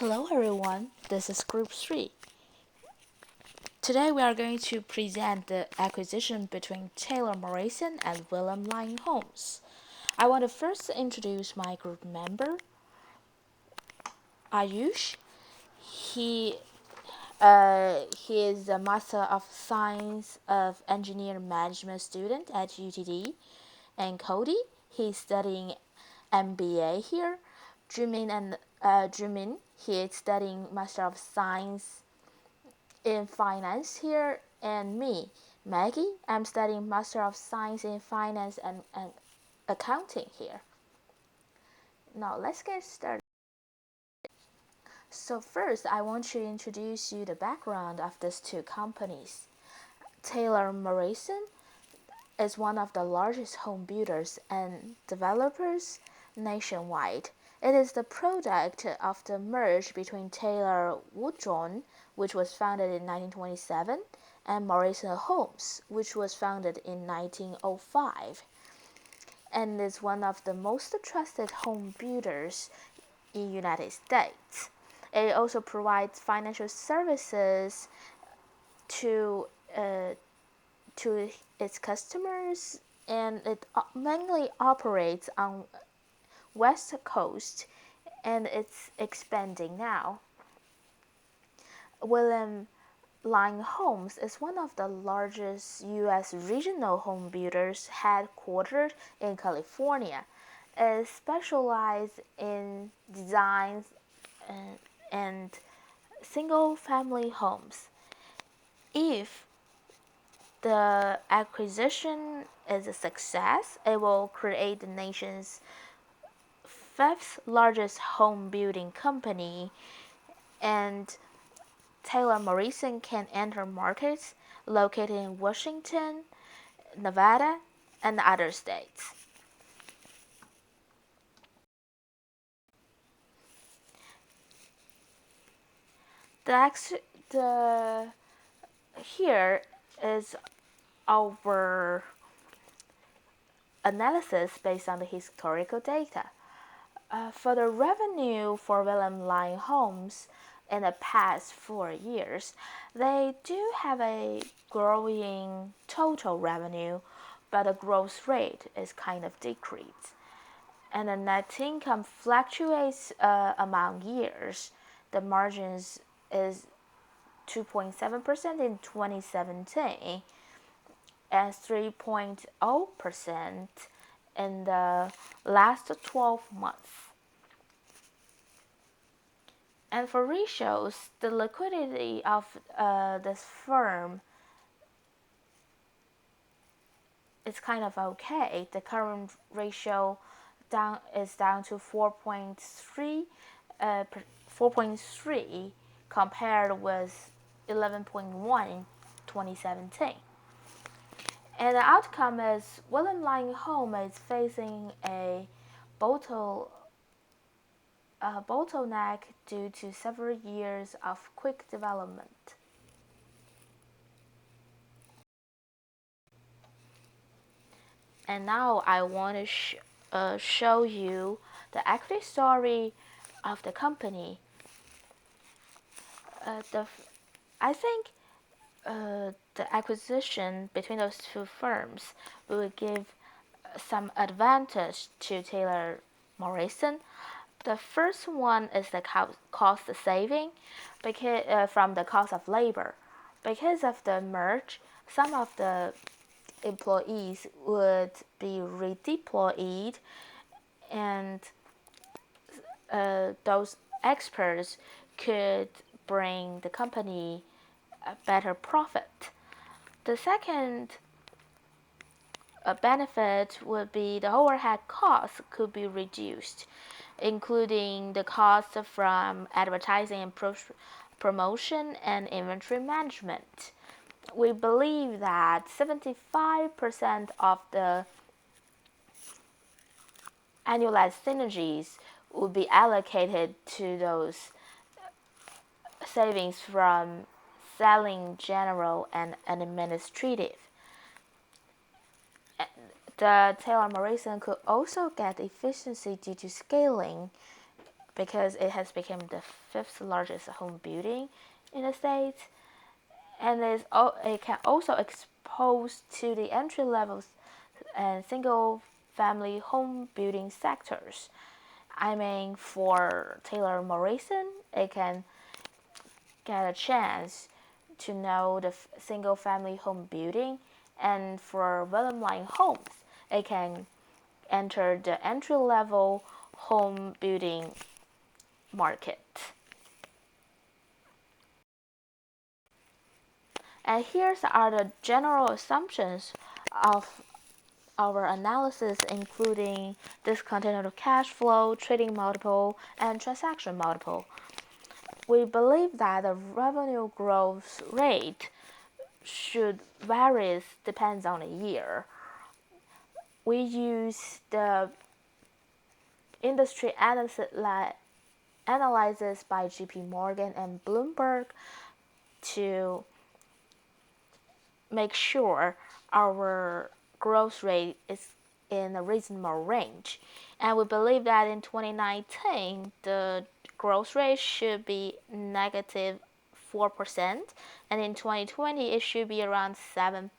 Hello everyone, this is Group 3. Today we are going to present the acquisition between Taylor Morrison and William Lyon Homes. I want to first introduce my group member, Ayush. He he is a Master of Science of Engineering Management student at UTD. And Cody, he's studying MBA here. Jimin, he is studying Master of Science in Finance here. And me, Maggie, I'm studying Master of Science in Finance and Accounting here. Now let's get started. So first, I want to introduce you the background of these two companies. Taylor Morrison is one of the largest home builders and developers nationwide. It is the product of the merge between Taylor Woodjohn, which was founded in 1927, and Morrison Homes, which was founded in 1905, and is one of the most trusted home builders in the United States. It also provides financial services to to its customers, and it mainly operates on West Coast, and it's expanding now. William Lyon Homes is one of the largest U.S. regional home builders headquartered in California. It specializes in designs and single-family homes. If the acquisition is a success, it will create the nation's fifth largest home building company, and Taylor Morrison can enter markets located in Washington, Nevada, and other states. The here is our analysis based on the historical data. For the revenue for William Lyon Homes in the past 4 years, they do have a growing total revenue, but the growth rate is kind of decreased. And the net income fluctuates among years. The margins is 2.7% in 2017 and 3.0% in the last 12 months. And for ratios, the liquidity of this firm is kind of okay. The current ratio is down to 4.3 compared with 11.1 in 2017. And the outcome is William Lyon Home is facing a bottleneck due to several years of quick development. And now I want to show you the equity story of the company. I think the acquisition between those two firms will give some advantage to Taylor Morrison. The first one is the cost saving from the cost of labor. Because of the merge, some of the employees would be redeployed, and those experts could bring the company a better profit. The second benefit would be the overhead costs could be reduced, including the cost from advertising and promotion and inventory management. We believe that 75% of the annualized synergies would be allocated to those savings from selling, general, and administrative. The Taylor Morrison could also get efficiency due to scaling because it has become the fifth largest home building in the States, and it can also expose to the entry levels and single family home building sectors. I mean, for Taylor Morrison, it can get a chance to know the single family home building, and for William Lyon Homes, it can enter the entry level home building market. And here are the general assumptions of our analysis, including discontinued cash flow, trading multiple, and transaction multiple. We believe that the revenue growth rate should vary depends on the year. We use the industry analysis by JP Morgan and Bloomberg to make sure our growth rate is in a reasonable range. And we believe that in 2019, the growth rate should be negative 4%, and in 2020, it should be around 7%.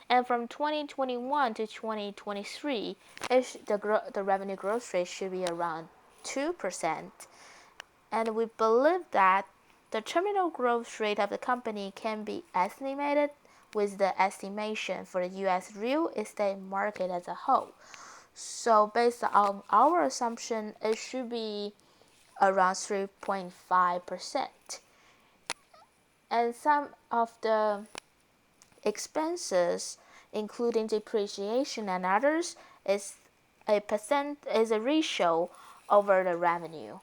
And from 2021 to 2023, the revenue growth rate should be around 2%. And we believe that the terminal growth rate of the company can be estimated with the estimation for the U.S. real estate market as a whole. So based on our assumption, it should be around 3.5%. And some of the expenses, including depreciation and others, is a ratio over the revenue.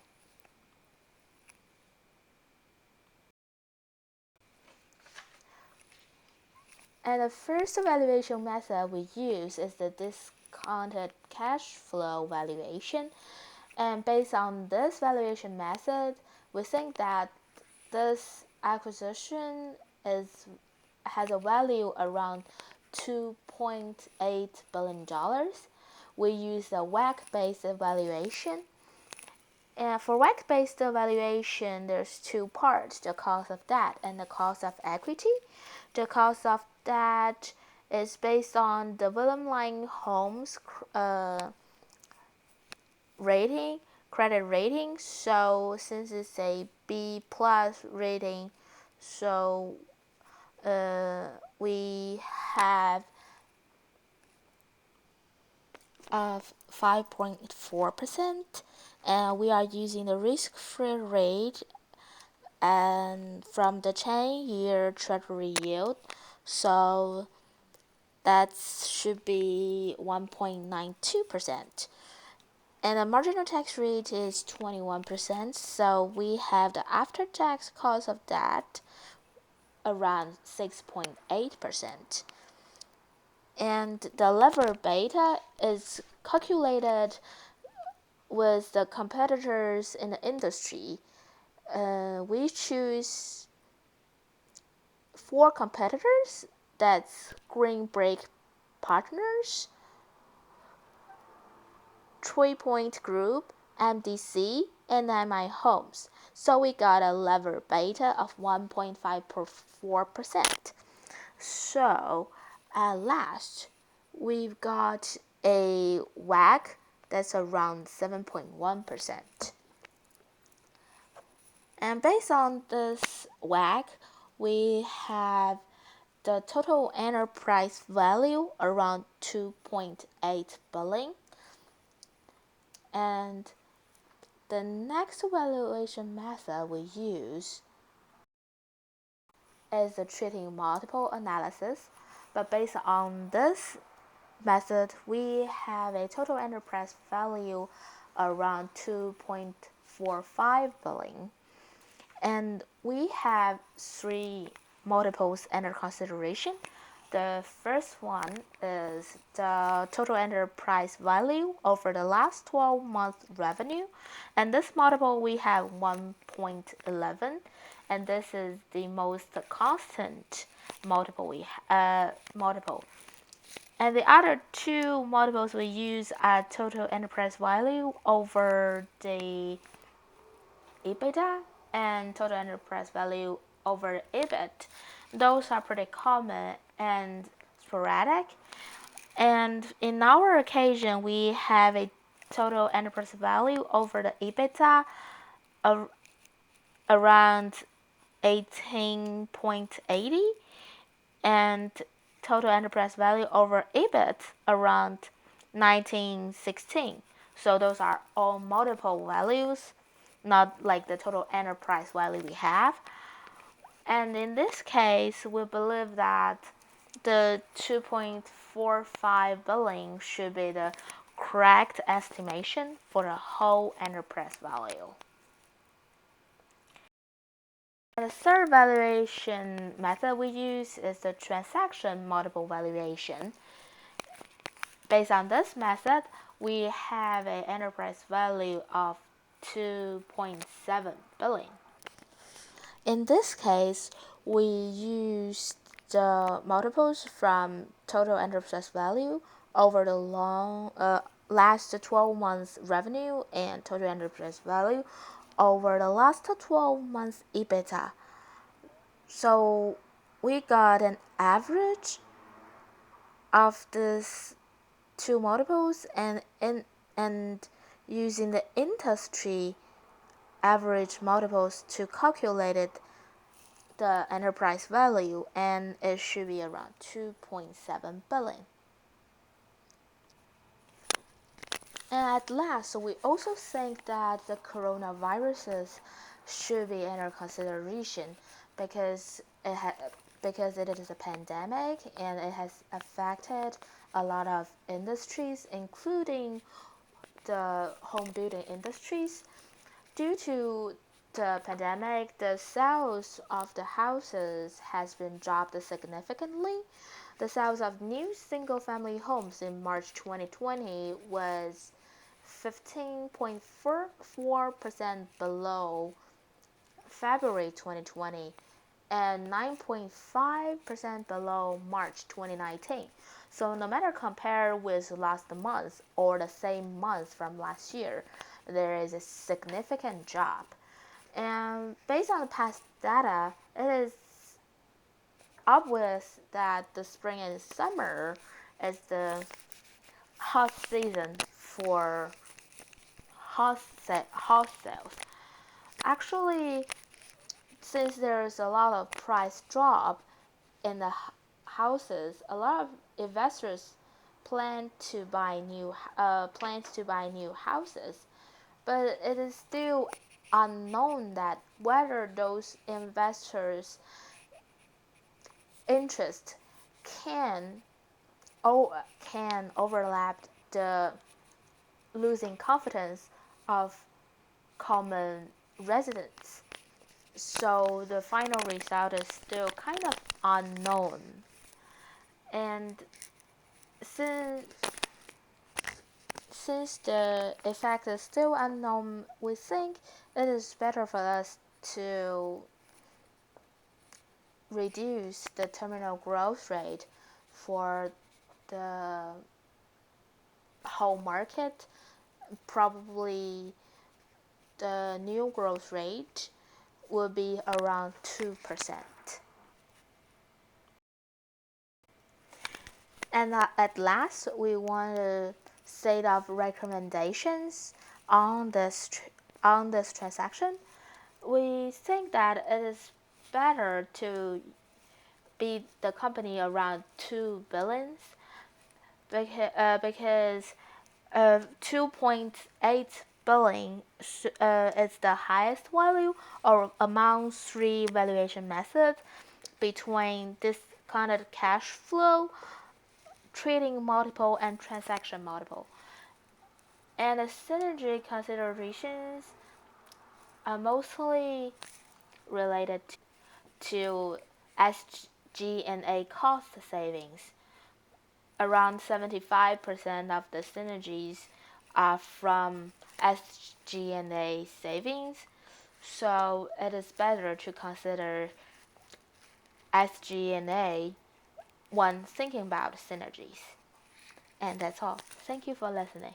And the first valuation method we use is the discounted cash flow valuation. And based on this valuation method, we think that this acquisition has a value around $2.8 billion. We use the WACC-based valuation. And for WACC-based valuation, there's two parts, the cost of debt and the cost of equity. The cost of debt is based on the William Lyon Homes credit rating. So since it's a B plus rating, so we have 5.4%, and we are using the risk-free rate and from the 10-year treasury yield, so that should be 1.92%. And the marginal tax rate is 21%, so we have the after-tax cost of that around 6.8%. And the lever beta is calculated with the competitors in the industry. We choose 4 competitors, that's Green Brick Partners, Troy Point Group, MDC, and MI Homes. So we got a lever beta of 1.54%. So at last, we've got a WACC that's around 7.1%. And based on this WACC, we have the total enterprise value around 2.8 billion. And the next valuation method we use is the trading multiple analysis. But based on this method, we have a total enterprise value around 2.45 billion. And we have 3 multiples under consideration. The first one is the total enterprise value over the last 12 months revenue, and this multiple we have 1.11, and this is the most constant multiple And the other two multiples we use are total enterprise value over the EBITDA and total enterprise value over EBIT. Those are pretty common and sporadic. And in our occasion, we have a total enterprise value over the EBITDA of around 18.80 and total enterprise value over EBIT around 1916. So those are all multiple values, not like the total enterprise value we have. And in this case, we believe that the 2.45 billion should be the correct estimation for the whole enterprise value. And the third valuation method we use is the transaction multiple valuation. Based on this method, we have an enterprise value of 2.7 billion. In this case, we use the multiples from total enterprise value over the last 12 months revenue and total enterprise value over the last 12 months EBITDA. So we got an average of these two multiples and using the industry average multiples to calculate the enterprise value, and it should be around 2.7 billion. And at last, we also think that the coronaviruses should be under consideration because it is a pandemic and it has affected a lot of industries, including the home building industries. Due to the pandemic, the sales of the houses has been dropped significantly. The sales of new single-family homes in March 2020 was 15.44% below February 2020 and 9.5% below March 2019. So no matter compared with last month or the same month from last year, there is a significant drop. And based on the past data, it is obvious that the spring and summer is the hot season for house sales. Actually, since there's a lot of price drop in the houses, a lot of investors plan to buy new houses, but it is still unknown that whether those investors' interest can overlap the losing confidence of common residents. So the final result is still kind of unknown. And since the effect is still unknown, we think it is better for us to reduce the terminal growth rate for the whole market. Probably the new growth rate will be around 2%. And at last, we want to set up recommendations on this transaction. We think that it is better to beat the company around 2 billions because 2.8 billion is the highest value or among three valuation methods between discounted cash flow, trading multiple, and transaction multiple. And the synergy considerations are mostly related to SG&A cost savings. Around 75% of the synergies are from SG&A savings, so it is better to consider SG&A when thinking about synergies. And that's all. Thank you for listening.